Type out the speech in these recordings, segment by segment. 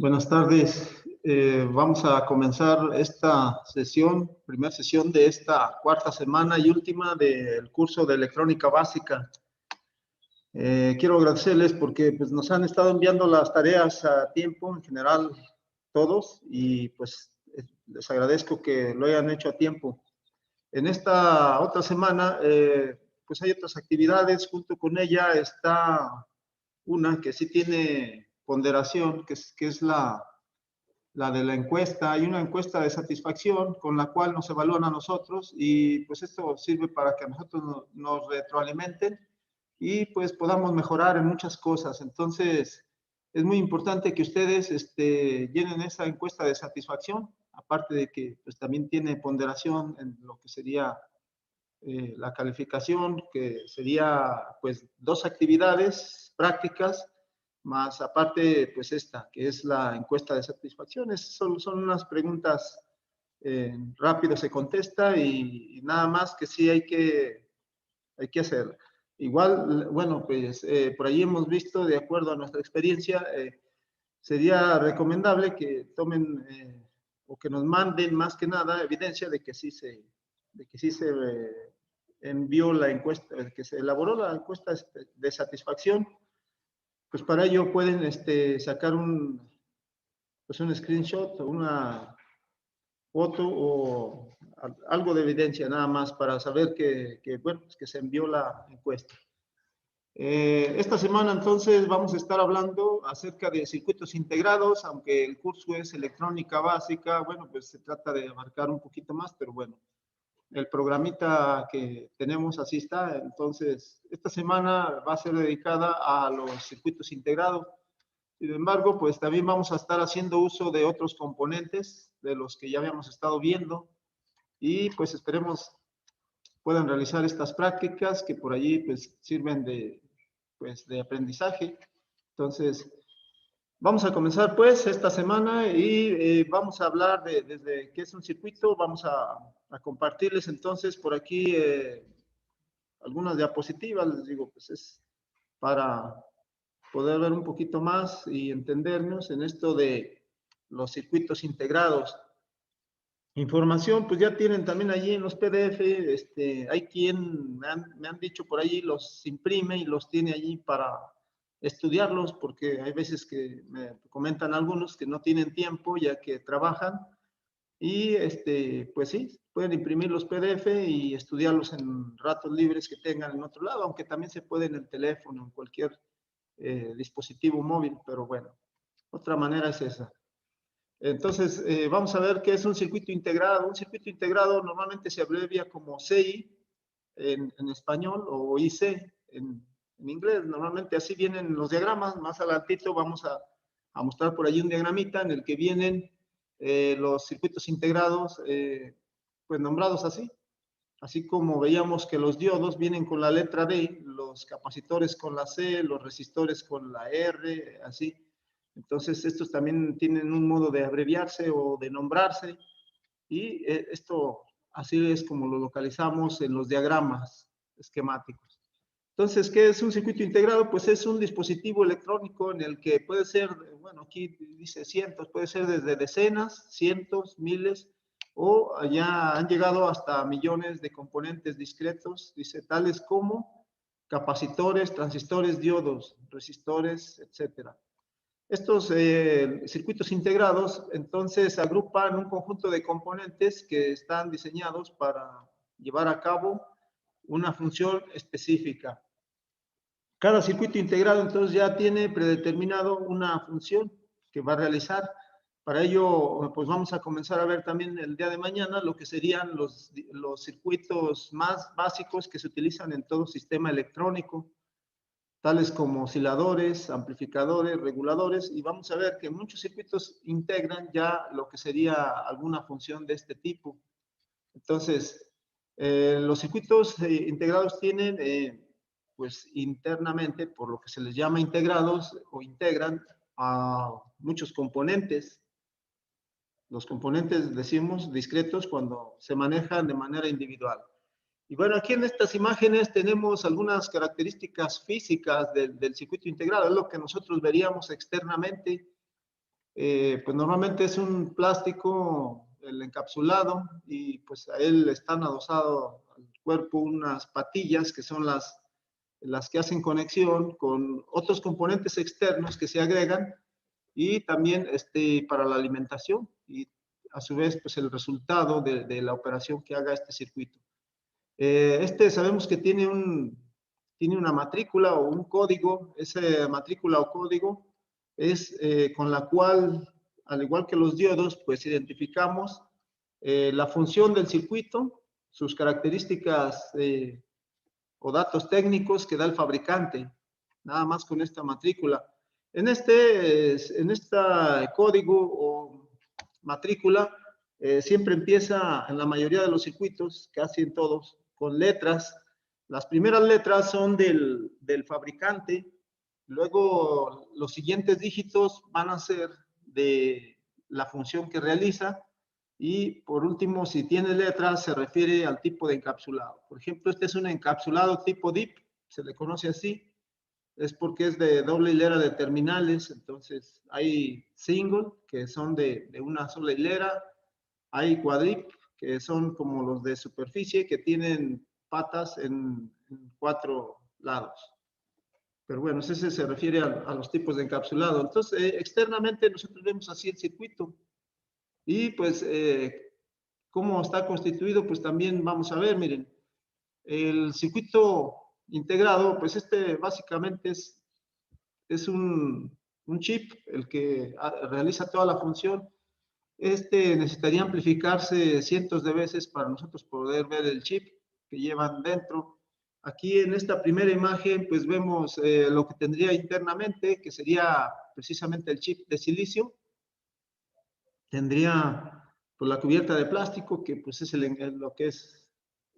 Buenas tardes. Vamos a comenzar esta sesión, primera sesión de esta cuarta semana y última del curso de electrónica básica. Quiero agradecerles porque pues, nos han estado enviando las tareas a tiempo, en general todos, y pues les agradezco que lo hayan hecho a tiempo. En esta otra semana, pues hay otras actividades, junto con ella está una que sí tiene ponderación, que es la de la encuesta. Hay una encuesta de satisfacción con la cual nos evalúan a nosotros y pues esto sirve para que a nosotros nos retroalimenten y pues podamos mejorar en muchas cosas. Entonces, es muy importante que ustedes llenen esa encuesta de satisfacción, aparte de que pues también tiene ponderación en lo que sería la calificación, que sería pues 2 actividades prácticas, más aparte pues esta, que es la encuesta de satisfacciones. Son unas preguntas rápido se contesta y nada más que sí hay que hacer. Igual, bueno, pues por ahí hemos visto, de acuerdo a nuestra experiencia, sería recomendable que tomen o que nos manden más que nada evidencia de que sí se envió la encuesta, que se elaboró la encuesta de satisfacción. Pues para ello pueden sacar pues un screenshot o una foto o algo de evidencia nada más para saber bueno, pues que se envió la encuesta. Esta semana entonces vamos a estar hablando acerca de circuitos integrados, aunque el curso es electrónica básica, bueno, pues se trata de abarcar un poquito más, pero bueno, el programita que tenemos así está. Entonces, esta semana va a ser dedicada a los circuitos integrados. Sin embargo, pues también vamos a estar haciendo uso de otros componentes de los que ya habíamos estado viendo y pues esperemos puedan realizar estas prácticas que por allí pues sirven de aprendizaje. Entonces, vamos a comenzar pues esta semana y vamos a hablar desde qué es un circuito. Vamos a compartirles entonces por aquí algunas diapositivas, les digo, pues es para poder ver un poquito más y entendernos en esto de los circuitos integrados. Información, pues ya tienen también allí en los PDF, hay quien me han dicho por ahí los imprime y los tiene allí para estudiarlos, porque hay veces que me comentan algunos que no tienen tiempo ya que trabajan y pues sí, pueden imprimir los PDF y estudiarlos en ratos libres que tengan en otro lado, aunque también se puede en el teléfono, en cualquier dispositivo móvil, pero bueno, otra manera es esa. Entonces, vamos a ver qué es un circuito integrado. Un circuito integrado normalmente se abrevia como CI en español o IC en inglés. Normalmente así vienen los diagramas. Más adelantito vamos a mostrar por allí un diagramita en el que vienen los circuitos integrados, pues nombrados así. Así como veíamos que los diodos vienen con la letra D, los capacitores con la C, los resistores con la R, así. Entonces, estos también tienen un modo de abreviarse o de nombrarse y esto así es como lo localizamos en los diagramas esquemáticos. Entonces, ¿qué es un circuito integrado? Pues es un dispositivo electrónico en el que puede ser, bueno, aquí dice cientos, puede ser desde decenas, cientos, miles, o ya han llegado hasta millones de componentes discretos, dice, tales como capacitores, transistores, diodos, resistores, etcétera. Estos circuitos integrados, entonces, agrupan un conjunto de componentes que están diseñados para llevar a cabo una función específica. Cada circuito integrado, entonces, ya tiene predeterminado una función que va a realizar. Para ello, pues vamos a comenzar a ver también el día de mañana lo que serían los circuitos más básicos que se utilizan en todo sistema electrónico, tales como osciladores, amplificadores, reguladores, y vamos a ver que muchos circuitos integran ya lo que sería alguna función de este tipo. Entonces, los circuitos integrados tienen, pues internamente, por lo que se les llama integrados o integran a muchos componentes. Los componentes, decimos, discretos cuando se manejan de manera individual. Y bueno, aquí en estas imágenes tenemos algunas características físicas del circuito integrado, es lo que nosotros veríamos externamente. pues normalmente es un plástico, el encapsulado, y pues a él están adosado al cuerpo unas patillas que son las que hacen conexión con otros componentes externos que se agregan y también para la alimentación y a su vez pues el resultado de la operación que haga este circuito. Sabemos que tiene una matrícula o un código. Esa matrícula o código es con la cual, al igual que los diodos, pues identificamos la función del circuito, sus características o datos técnicos que da el fabricante, nada más con esta matrícula. En esta código o matrícula, siempre empieza en la mayoría de los circuitos, casi en todos, con letras. Las primeras letras son del fabricante, luego los siguientes dígitos van a ser de la función que realiza, y por último, si tiene letras, se refiere al tipo de encapsulado. Por ejemplo, este es un encapsulado tipo DIP, se le conoce así, es porque es de doble hilera de terminales. Entonces hay single, que son de una sola hilera, hay quadrip, que son como los de superficie, que tienen patas en 4 lados. Pero bueno, ese se refiere a los tipos de encapsulado. Entonces, externamente nosotros vemos así el circuito. Y pues, ¿cómo está constituido? Pues también vamos a ver, miren, el circuito integrado, pues básicamente es un chip el que realiza toda la función. Necesitaría amplificarse cientos de veces para nosotros poder ver el chip que llevan dentro. Aquí en esta primera imagen, pues vemos lo que tendría internamente, que sería precisamente el chip de silicio. Tendría pues la cubierta de plástico, que pues es lo que es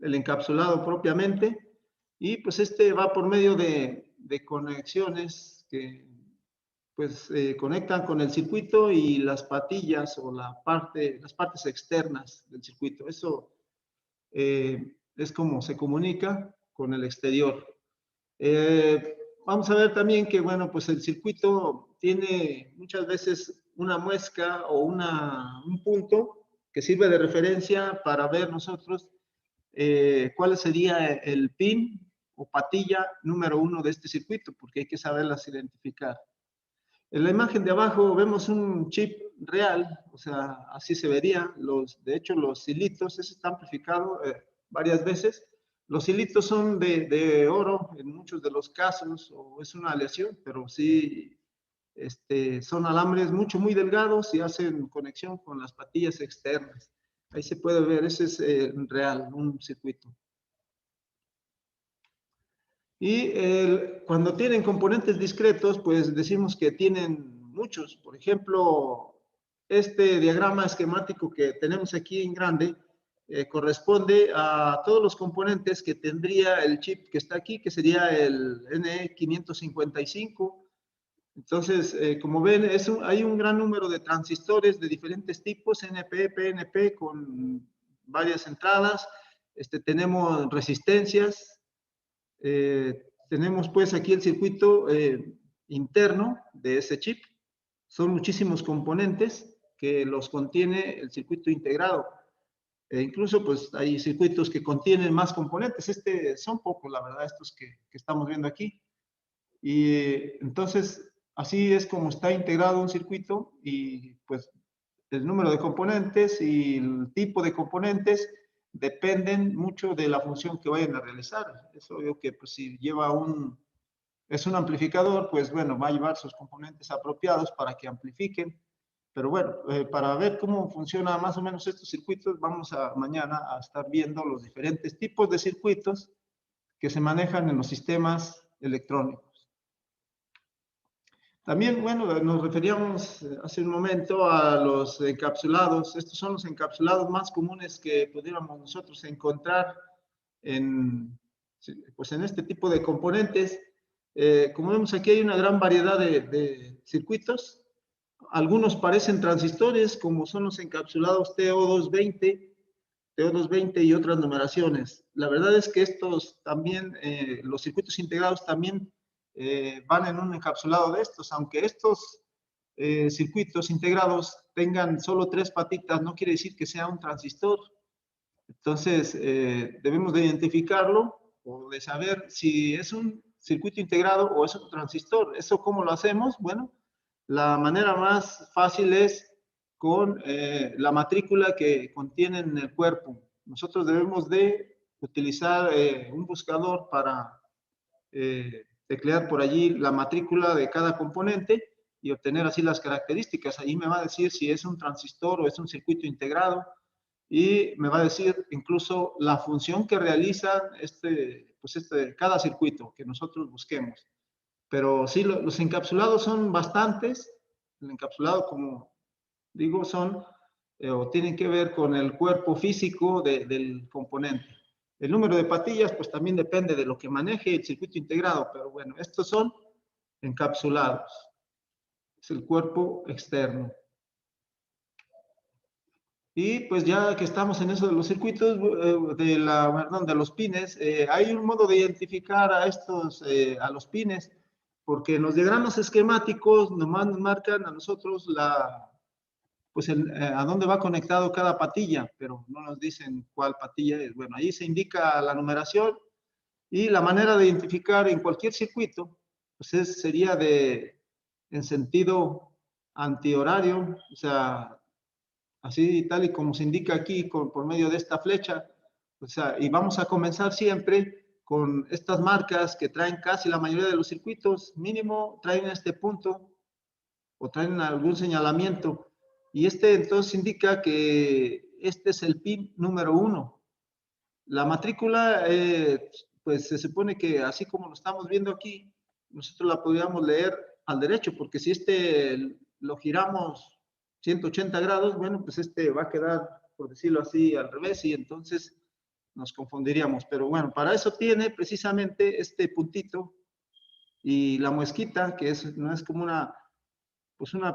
el encapsulado propiamente, y pues va por medio de conexiones que pues conectan con el circuito y las patillas o las partes externas del circuito. Eso es como se comunica con el exterior. Vamos a ver también que, bueno, pues el circuito tiene muchas veces una muesca o un punto que sirve de referencia para ver nosotros cuál sería el pin o patilla número 1 de este circuito, porque hay que saberlas identificar. En la imagen de abajo vemos un chip real, o sea, así se vería. De hecho, los hilitos, ese está amplificado varias veces. Los hilitos son de oro en muchos de los casos, o es una aleación, pero sí son alambres muy delgados y hacen conexión con las patillas externas. Ahí se puede ver, ese es real, un circuito. Y cuando tienen componentes discretos, pues decimos que tienen muchos. Por ejemplo, este diagrama esquemático que tenemos aquí en grande corresponde a todos los componentes que tendría el chip que está aquí, que sería el N555. Entonces, como ven, hay un gran número de transistores de diferentes tipos, NP, PNP, con varias entradas. Tenemos resistencias. Tenemos pues aquí el circuito interno de ese chip. Son muchísimos componentes que los contiene el circuito integrado. Incluso pues hay circuitos que contienen más componentes. Son pocos, la verdad, estos que estamos viendo aquí. Y entonces, así es como está integrado un circuito, y pues el número de componentes y el tipo de componentes dependen mucho de la función que vayan a realizar. Es obvio que pues, si es un amplificador, pues bueno, va a llevar sus componentes apropiados para que amplifiquen. Pero bueno, para ver cómo funciona más o menos estos circuitos, vamos mañana a estar viendo los diferentes tipos de circuitos que se manejan en los sistemas electrónicos. También, bueno, nos referíamos hace un momento a los encapsulados. Estos son los encapsulados más comunes que pudiéramos nosotros encontrar pues en este tipo de componentes. Como vemos aquí hay una gran variedad de circuitos. Algunos parecen transistores, como son los encapsulados TO220 y otras numeraciones. La verdad es que estos también, los circuitos integrados también van en un encapsulado de estos, aunque estos circuitos integrados tengan solo 3 patitas, no quiere decir que sea un transistor. Entonces, debemos de identificarlo o de saber si es un circuito integrado o es un transistor. ¿Eso cómo lo hacemos? Bueno, la manera más fácil es con la matrícula que contiene en el cuerpo. Nosotros debemos de utilizar un buscador para teclear por allí la matrícula de cada componente y obtener así las características. Ahí me va a decir si es un transistor o es un circuito integrado y me va a decir incluso la función que realiza cada circuito que nosotros busquemos. Pero sí, los encapsulados son bastantes. El encapsulado, como digo, son o tienen que ver con el cuerpo físico del componente. El número de patillas, pues también depende de lo que maneje el circuito integrado, pero bueno, estos son encapsulados. Es el cuerpo externo. Y pues ya que estamos en eso de los circuitos, de los pines, hay un modo de identificar a los pines, porque en los diagramas esquemáticos nomás nos marcan a nosotros a dónde va conectado cada patilla, pero no nos dicen cuál patilla es. Bueno, ahí se indica la numeración y la manera de identificar en cualquier circuito, pues sería en sentido antihorario, o sea, así tal y como se indica aquí por medio de esta flecha, o sea, y vamos a comenzar siempre con estas marcas que traen casi la mayoría de los circuitos, mínimo traen este punto o traen algún señalamiento, y entonces indica que este es el pin número 1. La matrícula, pues se supone que así como lo estamos viendo aquí, nosotros la podríamos leer al derecho, porque si lo giramos 180 grados, bueno, pues va a quedar, por decirlo así, al revés, y entonces nos confundiríamos. Pero bueno, para eso tiene precisamente este puntito y la muesquita, que no es como una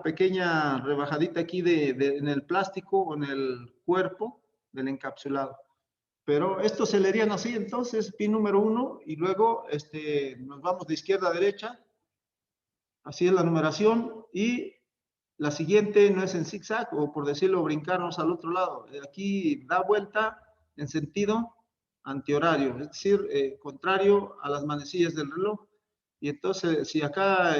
pequeña rebajadita aquí en el plástico o en el cuerpo del encapsulado. Pero estos se leerían así, entonces, pin número 1, y luego nos vamos de izquierda a derecha, así es la numeración, y la siguiente no es en zigzag, o por decirlo, brincarnos al otro lado. Aquí da vuelta en sentido antihorario, es decir, contrario a las manecillas del reloj. Y entonces, si acá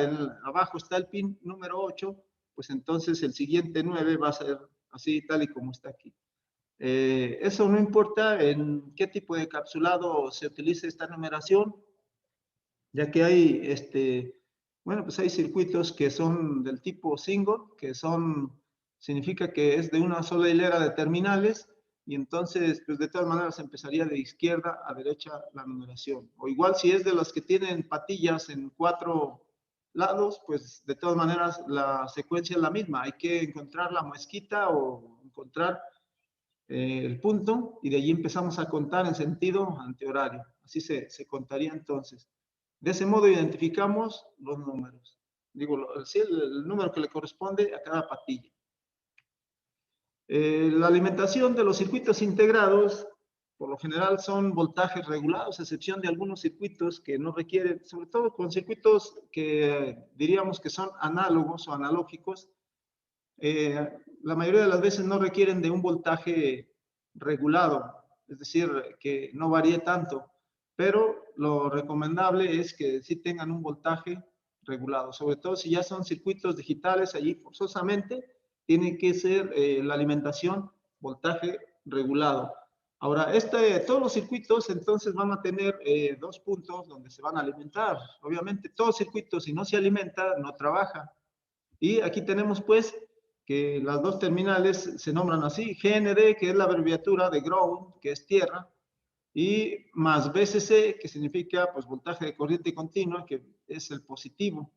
abajo está el pin número 8, pues entonces el siguiente 9 va a ser así, tal y como está aquí. Eso no importa en qué tipo de encapsulado se utilice esta numeración, ya que pues hay circuitos que son del tipo single, significa que es de una sola hilera de terminales, y entonces, pues de todas maneras empezaría de izquierda a derecha la numeración. O igual si es de los que tienen patillas en 4 lados, pues de todas maneras la secuencia es la misma. Hay que encontrar la muesquita o encontrar el punto, y de allí empezamos a contar en sentido antihorario. Así se contaría entonces. De ese modo identificamos los números. Digo, el número que le corresponde a cada patilla. La alimentación de los circuitos integrados, por lo general, son voltajes regulados, a excepción de algunos circuitos que no requieren, sobre todo con circuitos que diríamos que son análogos o analógicos, la mayoría de las veces no requieren de un voltaje regulado, es decir, que no varíe tanto, pero lo recomendable es que sí tengan un voltaje regulado, sobre todo si ya son circuitos digitales, allí forzosamente tiene que ser la alimentación voltaje regulado. Ahora, todos los circuitos entonces van a tener 2 puntos donde se van a alimentar. Obviamente, todo circuito, si no se alimenta, no trabaja. Y aquí tenemos pues que las 2 terminales se nombran así, GND, que es la abreviatura de ground, que es tierra, y más VCC, que significa pues voltaje de corriente continua, que es el positivo.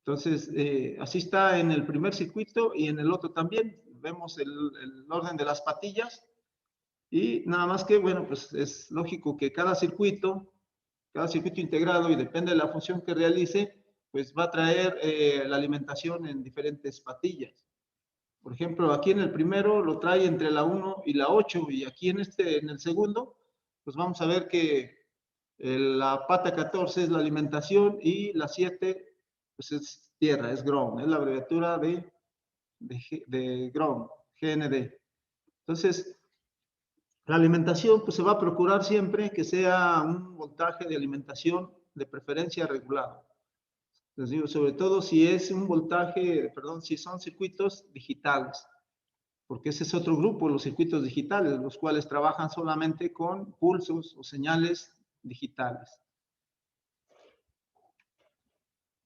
Entonces, así está en el primer circuito y en el otro también. Vemos el orden de las patillas, y nada más que, bueno, pues es lógico que cada circuito integrado, y depende de la función que realice, pues va a traer la alimentación en diferentes patillas. Por ejemplo, aquí en el primero lo trae entre la 1 y la 8, y aquí en el segundo, pues vamos a ver que la pata 14 es la alimentación y la 7 pues es tierra, es ground, es la abreviatura de ground, GND. Entonces, la alimentación, pues se va a procurar siempre que sea un voltaje de alimentación de preferencia regulado. Les digo, sobre todo si es un voltaje, perdón, si son circuitos digitales, porque ese es otro grupo, los circuitos digitales, los cuales trabajan solamente con pulsos o señales digitales.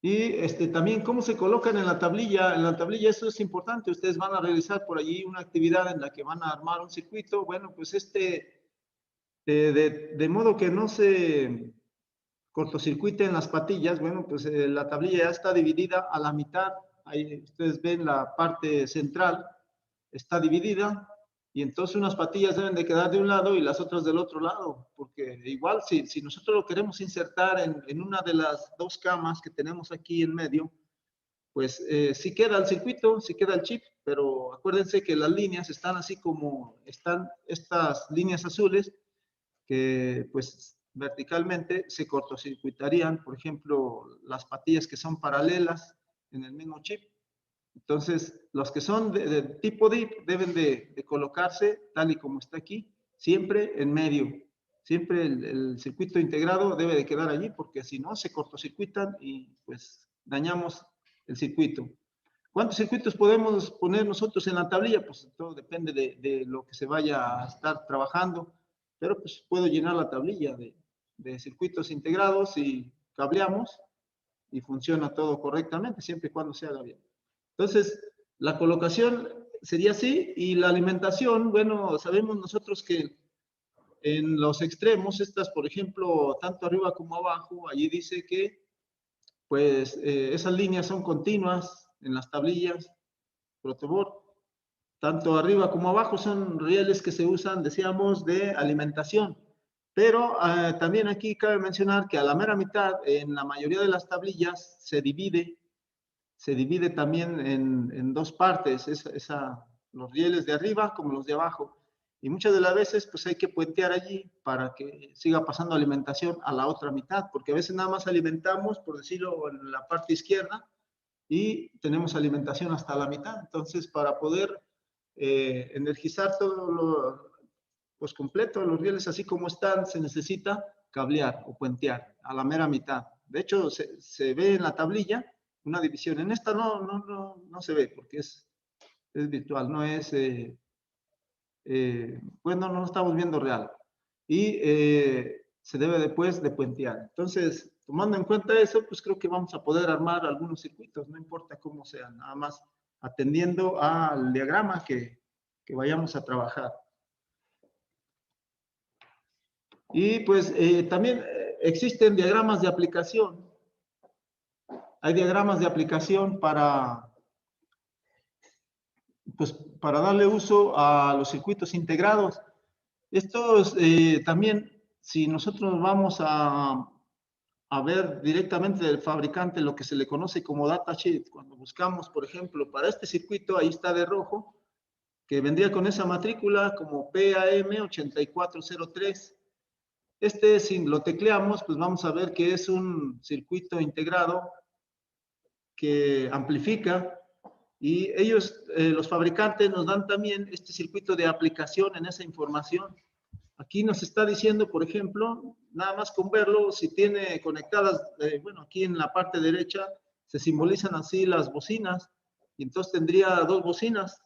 Y también cómo se colocan en la tablilla. En la tablilla eso es importante. Ustedes van a realizar por allí una actividad en la que van a armar un circuito. Bueno, pues de modo que no se cortocircuiten las patillas. Bueno, pues la tablilla ya está dividida a la mitad. Ahí ustedes ven la parte central está dividida. Y entonces unas patillas deben de quedar de un lado y las otras del otro lado, porque igual si nosotros lo queremos insertar en una de las dos camas que tenemos aquí en medio, pues sí queda el circuito, sí queda el chip, pero acuérdense que las líneas están así como están estas líneas azules, que pues verticalmente se cortocircuitarían, por ejemplo, las patillas que son paralelas en el mismo chip. Entonces, los que son de tipo DIP deben de colocarse tal y como está aquí, siempre en medio. Siempre el circuito integrado debe de quedar allí porque si no se cortocircuitan y pues dañamos el circuito. ¿Cuántos circuitos podemos poner nosotros en la tablilla? Pues todo depende de lo que se vaya a estar trabajando, pero pues puedo llenar la tablilla de circuitos integrados y cableamos y funciona todo correctamente siempre y cuando se haga bien. Entonces, la colocación sería así y la alimentación, bueno, sabemos nosotros que en los extremos, estas, por ejemplo, tanto arriba como abajo, allí dice que, pues, esas líneas son continuas en las tablillas protoboard. Tanto arriba como abajo son rieles que se usan, decíamos, de alimentación. Pero también aquí cabe mencionar que a la mera mitad, en la mayoría de las tablillas, se divide también en dos partes, los rieles de arriba como los de abajo. Y muchas de las veces pues hay que puentear allí para que siga pasando alimentación a la otra mitad, porque a veces nada más alimentamos, por decirlo, en la parte izquierda y tenemos alimentación hasta la mitad. Entonces, para poder energizar todo pues completo, los rieles así como están, se necesita cablear o puentear a la mera mitad. De hecho, se ve en la tablilla una división. En esta no se ve porque es virtual, no es, bueno, no lo estamos viendo real. Y se debe después de puentear. Entonces, tomando en cuenta eso, pues creo que vamos a poder armar algunos circuitos, no importa cómo sean, nada más atendiendo al diagrama que vayamos a trabajar. Y pues también existen diagramas de aplicación. Hay diagramas de aplicación pues, para darle uso a los circuitos integrados. Estos también, si nosotros vamos a ver directamente del fabricante lo que se le conoce como datasheet, cuando buscamos, por ejemplo, para este circuito, ahí está de rojo, que vendría con esa matrícula como PAM8403. Si lo tecleamos, pues vamos a ver que es un circuito integrado que amplifica y ellos, los fabricantes, nos dan también este circuito de aplicación en esa información. Aquí nos está diciendo, por ejemplo, nada más con verlo, si tiene conectadas, bueno, aquí en la parte derecha se simbolizan así las bocinas y entonces tendría dos bocinas,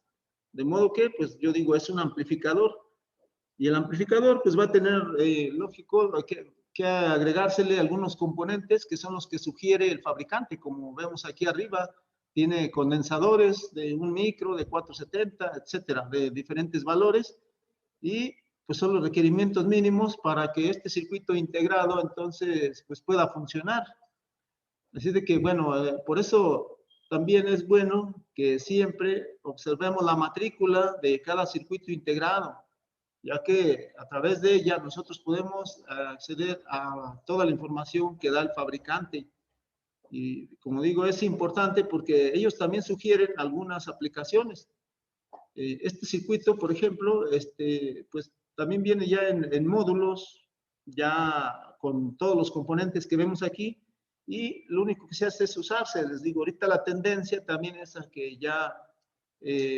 de modo que, pues yo digo, es un amplificador. Y el amplificador pues va a tener, lógico, que agregársele algunos componentes que son los que sugiere el fabricante, como vemos aquí arriba, tiene condensadores de 1 micro, de 470, etcétera, de diferentes valores, y pues son los requerimientos mínimos para que este circuito integrado entonces pues pueda funcionar. Así de que bueno, por eso también es bueno que siempre observemos la matrícula de cada circuito integrado, ya que a través de ella nosotros podemos acceder a toda la información que da el fabricante. Y como digo, es importante porque ellos también sugieren algunas aplicaciones. Este circuito, por ejemplo, pues también viene ya en módulos, ya con todos los componentes que vemos aquí, y lo único que se hace es usarse. Les digo, ahorita la tendencia también es a que ya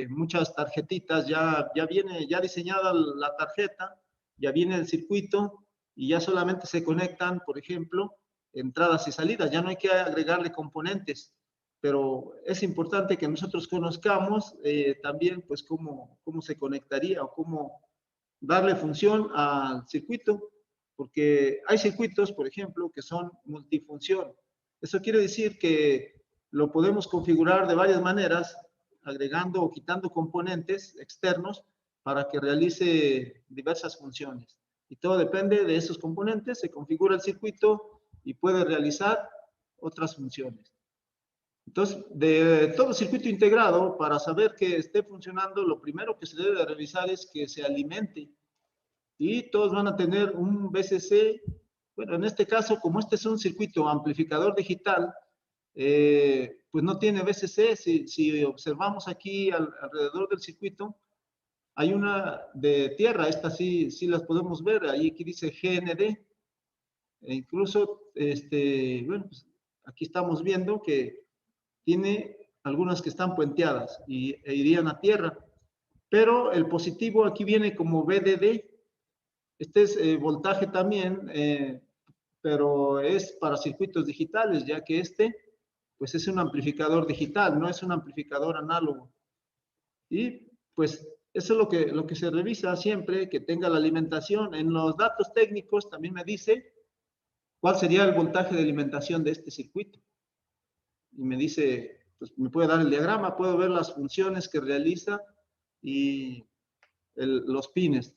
muchas tarjetitas, ya viene ya diseñada la tarjeta, ya viene el circuito y ya solamente se conectan, por ejemplo, entradas y salidas, ya no hay que agregarle componentes, pero es importante que nosotros conozcamos también pues cómo se conectaría o cómo darle función al circuito, porque hay circuitos, por ejemplo, que son multifunción. Eso quiere decir que lo podemos configurar de varias maneras, agregando o quitando componentes externos para que realice diversas funciones. Y todo depende de esos componentes, se configura el circuito y puede realizar otras funciones. Entonces, de todo circuito integrado, para saber que esté funcionando, lo primero que se debe revisar es que se alimente. Y todos van a tener un VCC. Bueno, en este caso, como este es un circuito amplificador digital, pues no tiene VCC. Si observamos aquí alrededor del circuito, hay una de tierra, estas sí las podemos ver, ahí aquí dice GND, e incluso, bueno, pues aquí estamos viendo que tiene algunas que están puenteadas e irían a tierra, pero el positivo aquí viene como VDD, este es voltaje también, pero es para circuitos digitales, ya que pues es un amplificador digital, no es un amplificador análogo. Y pues eso es lo que se revisa siempre, que tenga la alimentación. En los datos técnicos también me dice cuál sería el voltaje de alimentación de este circuito. Y me dice, pues me puede dar el diagrama, puedo ver las funciones que realiza y los pines.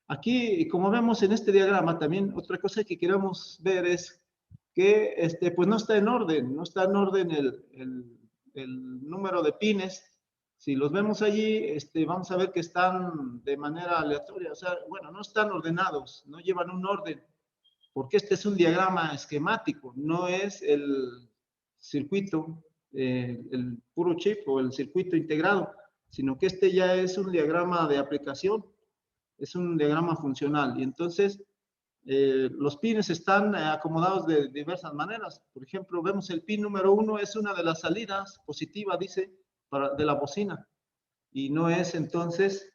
Aquí, como vemos en este diagrama, también otra cosa que queremos ver es que pues no está en orden el número de pines. Si los vemos allí, vamos a ver que están de manera aleatoria, o sea, bueno, no están ordenados, no llevan un orden, porque este es un diagrama esquemático, no es el circuito, el puro chip o el circuito integrado, sino que este ya es un diagrama de aplicación, es un diagrama funcional. Y entonces, los pines están acomodados de diversas maneras. Por ejemplo, vemos el pin número 1 es una de las salidas positiva, dice, de la bocina. Y no es entonces,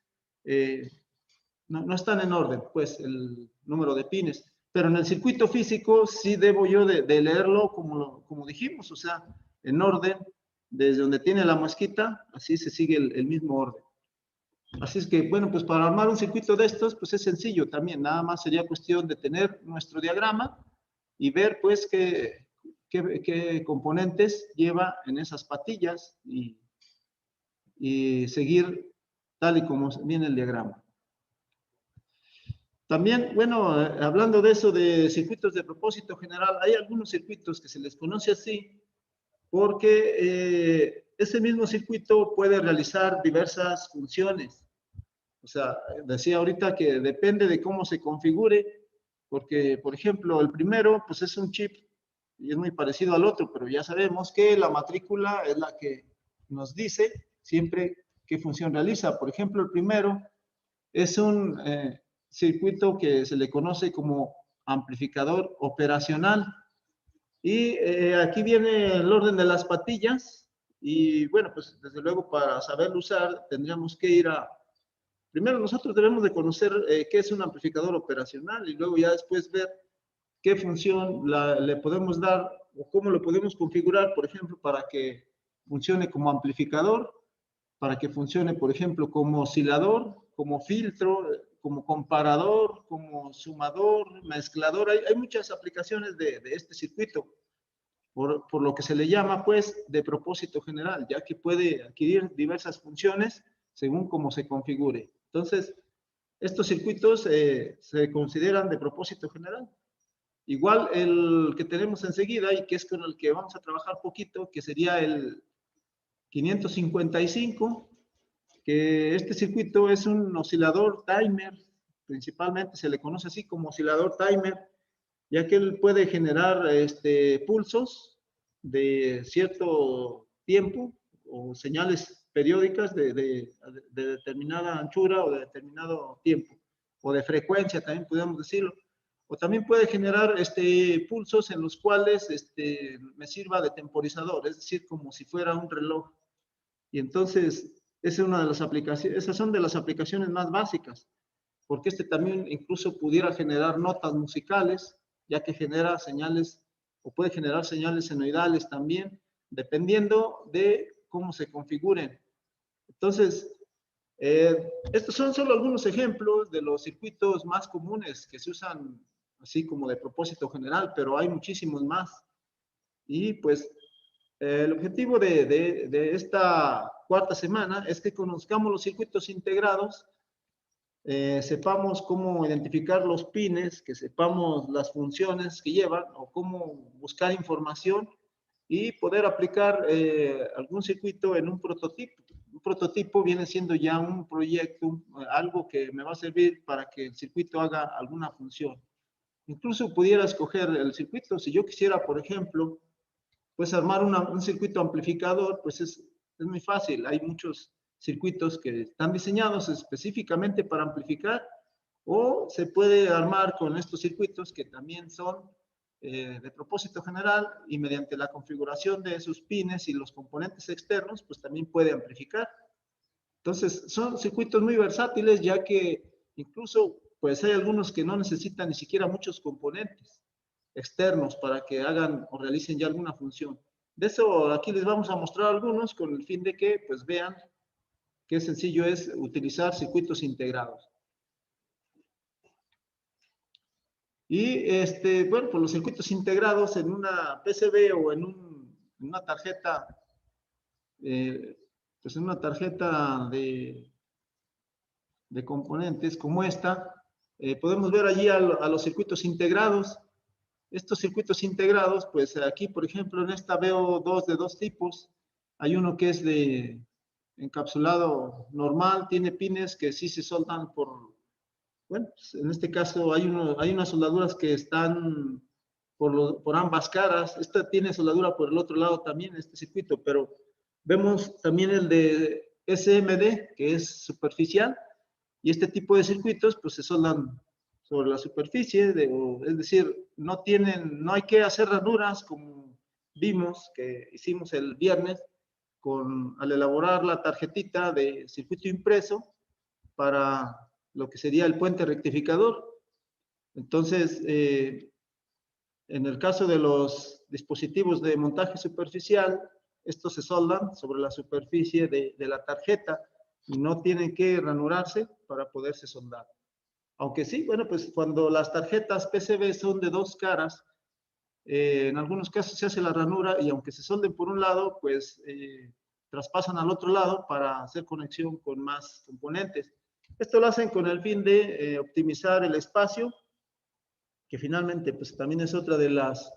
no están en orden, pues, el número de pines. Pero en el circuito físico sí debo yo de leerlo como dijimos, o sea, en orden, desde donde tiene la mosquita, así se sigue el mismo orden. Así es que, bueno, pues para armar un circuito de estos, pues es sencillo también, nada más sería cuestión de tener nuestro diagrama y ver, pues, qué componentes lleva en esas patillas y seguir tal y como viene el diagrama. También, bueno, hablando de eso, de circuitos de propósito general, hay algunos circuitos que se les conoce así porque ese mismo circuito puede realizar diversas funciones. O sea, decía ahorita que depende de cómo se configure, porque, por ejemplo, el primero, pues es un chip y es muy parecido al otro, pero ya sabemos que la matrícula es la que nos dice siempre qué función realiza. Por ejemplo, el primero es un circuito que se le conoce como amplificador operacional. Y aquí viene el orden de las patillas y bueno, pues desde luego para saberlo usar tendríamos que ir primero nosotros debemos de conocer qué es un amplificador operacional y luego ya después ver qué función le podemos dar o cómo lo podemos configurar, por ejemplo, para que funcione como amplificador, para que funcione, por ejemplo, como oscilador, como filtro, como comparador, como sumador, mezclador. Hay muchas aplicaciones de este circuito, por lo que se le llama, pues, de propósito general, ya que puede adquirir diversas funciones según cómo se configure. Entonces, estos circuitos se consideran de propósito general. Igual el que tenemos enseguida y que es con el que vamos a trabajar poquito, que sería el 555, que este circuito es un oscilador timer, principalmente se le conoce así como oscilador timer, ya que él puede generar pulsos de cierto tiempo o señales periódicas de determinada anchura o de determinado tiempo, o de frecuencia también podemos decirlo. O también puede generar pulsos en los cuales me sirva de temporizador, es decir, como si fuera un reloj. Y entonces, esa es una de las aplicaciones, esas son de las aplicaciones más básicas, porque también incluso pudiera generar notas musicales, ya que genera señales, o puede generar señales senoidales también, dependiendo de cómo se configuren. Entonces, estos son solo algunos ejemplos de los circuitos más comunes que se usan así como de propósito general, pero hay muchísimos más. Y pues el objetivo de esta cuarta semana es que conozcamos los circuitos integrados, sepamos cómo identificar los pines, que sepamos las funciones que llevan o cómo buscar información y poder aplicar algún circuito en un prototipo. Un prototipo viene siendo ya un proyecto, algo que me va a servir para que el circuito haga alguna función. Incluso pudiera escoger el circuito. Si yo quisiera, por ejemplo, pues armar un circuito amplificador, pues es muy fácil. Hay muchos circuitos que están diseñados específicamente para amplificar, o se puede armar con estos circuitos que también son de propósito general, y mediante la configuración de sus pines y los componentes externos, pues también puede amplificar. Entonces, son circuitos muy versátiles, ya que incluso pues hay algunos que no necesitan ni siquiera muchos componentes externos para que hagan o realicen ya alguna función. De eso aquí les vamos a mostrar algunos con el fin de que pues vean qué sencillo es utilizar circuitos integrados. Y bueno, pues los circuitos integrados en una PCB o en una tarjeta, pues en una tarjeta de componentes como esta, podemos ver allí a los circuitos integrados. Estos circuitos integrados, pues aquí, por ejemplo, en esta veo dos de dos tipos. Hay uno que es de encapsulado normal, tiene pines que sí se soldan bueno, pues en este caso hay unas soldaduras que están por ambas caras. Esta tiene soldadura por el otro lado también, este circuito, pero vemos también el de SMD, que es superficial, y este tipo de circuitos pues se soldan sobre la superficie, es decir, no hay que hacer ranuras como vimos que hicimos el viernes al elaborar la tarjetita de circuito impreso para lo que sería el puente rectificador. Entonces, en el caso de los dispositivos de montaje superficial, estos se soldan sobre la superficie de la tarjeta y no tienen que ranurarse para poderse soldar. Aunque sí, bueno, pues cuando las tarjetas PCB son de dos caras, en algunos casos se hace la ranura y aunque se solden por un lado, pues traspasan al otro lado para hacer conexión con más componentes. Esto lo hacen con el fin de optimizar el espacio, que finalmente pues también es otra de las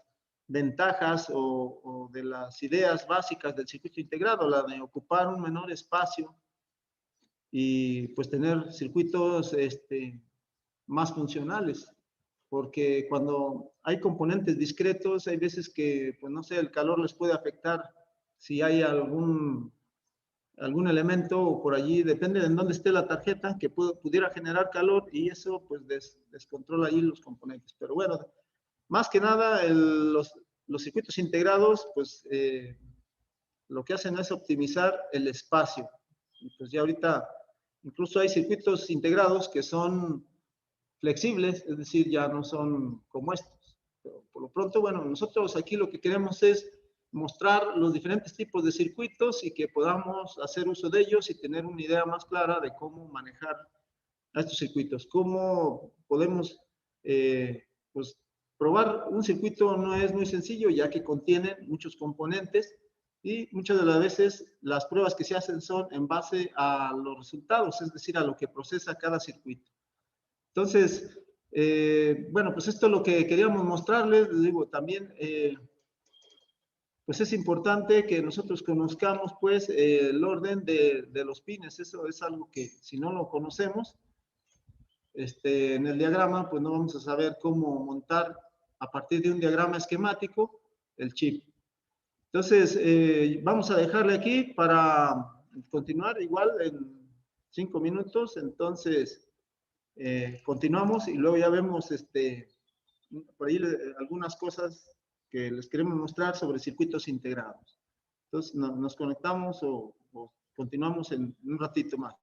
ventajas o de las ideas básicas del circuito integrado, la de ocupar un menor espacio y pues tener circuitos más funcionales, porque cuando hay componentes discretos, hay veces que, pues no sé, el calor les puede afectar si hay algún elemento por allí, depende de en dónde esté la tarjeta, que pudiera generar calor y eso pues descontrola ahí los componentes. Pero bueno, más que nada los circuitos integrados, pues lo que hacen es optimizar el espacio. Y pues ya ahorita incluso hay circuitos integrados que son flexibles, es decir, ya no son como estos. Pero por lo pronto, bueno, nosotros aquí lo que queremos es mostrar los diferentes tipos de circuitos y que podamos hacer uso de ellos y tener una idea más clara de cómo manejar a estos circuitos. Cómo podemos, pues, probar un circuito no es muy sencillo, ya que contiene muchos componentes y muchas de las veces las pruebas que se hacen son en base a los resultados, es decir, a lo que procesa cada circuito. Entonces, bueno, pues esto es lo que queríamos mostrarles. Les digo, también, pues es importante que nosotros conozcamos, pues, el orden de los pines. Eso es algo que, si no lo conocemos, en el diagrama, pues no vamos a saber cómo montar a partir de un diagrama esquemático el chip. Entonces, vamos a dejarle aquí para continuar igual en 5 minutos. Entonces, continuamos y luego ya vemos por ahí algunas cosas que les queremos mostrar sobre circuitos integrados. Entonces, nos conectamos o continuamos en un ratito más.